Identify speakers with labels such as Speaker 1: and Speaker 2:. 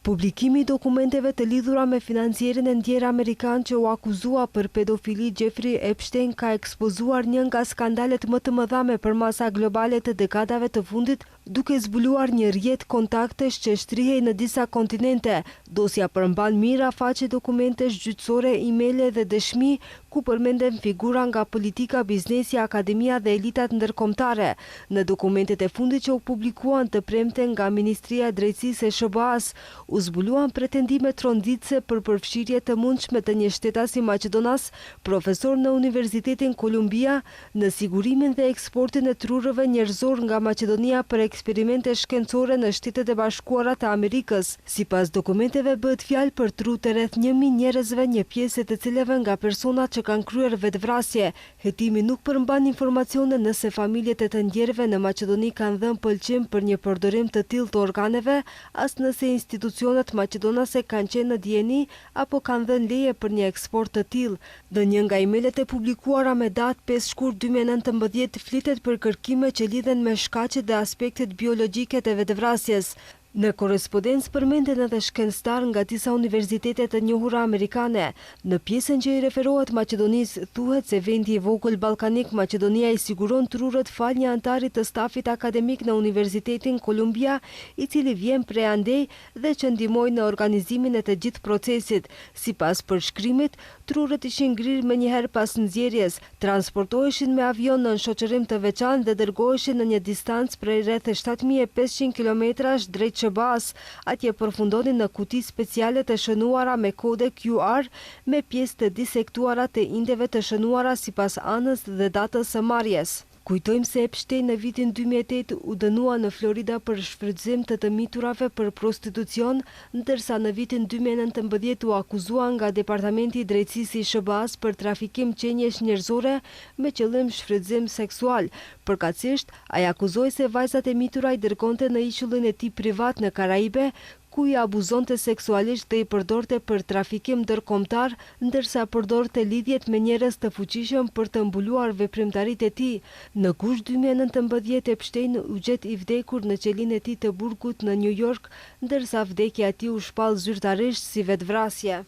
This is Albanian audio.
Speaker 1: Publikimi i dokumenteve të lidhura me financierin e ndjer amerikan që u akuzua për pedofili Jeffrey Epstein ka ekspozuar një nga skandalet më të mëdha me përmasa globale të dekadave të fundit, duke zbuluar një rrjet kontaktesh që shtrihej në disa kontinente. Dosja përmban mira faqe dokumentesh gjyqësore, emaile dhe dëshmi ku përmenden figura nga politika, biznesi, akademia dhe elitat ndërkombëtare. Në dokumentet e fundit që u publikuan të premten nga Ministria e Drejtësisë e SBA-s, u zbuluan pretendime tronditëse për përfshirje të mundshme të një shtetas i Maqedonas, profesor në Universitetin Kolumbia, në sigurimin dhe eksportin e trurëve njerëzor nga Maqedonia për eksperimente shkencore në Shtetet e Bashkuara të Amerikës. Sipas dokumenteve bëhet fjalë për tru të rreth 1000 njerëzve, një pjesë të cilëve nga personat që kanë kryer vetvrasje. Hetimi nuk përmban informacione nëse familjet e të ndjerëve në Maqedoni kanë dhënë pëlqim për një përdorim të tillë të organeve, as nëse institucionet maqedonase kanë qenë në dieni apo kanë dhënë leje për një eksport të tillë. Në një nga emailët e publikuara me datë 5 shkurt 2019 flitet për kërkime që lidhen me shkaqet dhe aspektet biologjike të vetvrasjes. Në korrespondencë përmenden edhe shkencëtar nga disa universitete të njohura amerikane. Në pjesën që i referohet Maqedonisë thuhet se vendi i vogël ballkanik Maqedonia i siguron trurët fal një antari të stafit akademik në Universitetin Kolumbia, i cili vjen prej andej dhe që ndihmoi në organizimin e të gjithë procesit. Sipas përshkrimit, trurët ishin ngrirë menjëherë pas nxjerrjes, transportoheshin me avion në shoqërim të veçantë dhe dërgoheshin në një distancë prej rreth 7500 kilometrash drejt SBA-s. Atje përfundonin në kuti speciale të shënuara me kode QR me pjesë të disektuara të indeve të shënuara sipas anës dhe datës së marrjes. Kujtojmë se Epstein në vitin 2008 u dënua në Florida për shfrytëzim të miturave për prostitucion, ndërsa në vitin 2019 u akuzua nga Departamenti i Drejtësisë i SBA-s për trafikim qenjesh njerëzore me qëllim shfrytëzim seksual. Përkatësisht, ai akuzoi se vajzat e mitura i dërgonte në ishullin e tij privat në Karaibe, ku i abuzonte seksualisht dhe i përdorte për trafikim ndërkombëtar, ndërsa përdorte lidhjet me njerëz të fuqishëm për të mbuluar veprimtaritë e tij. Në gusht 2019 Epstein u gjet i vdekur në qelinë e tij të burgut në New York, ndërsa vdekja e tij u shpall zyrtarisht si vetvrasje.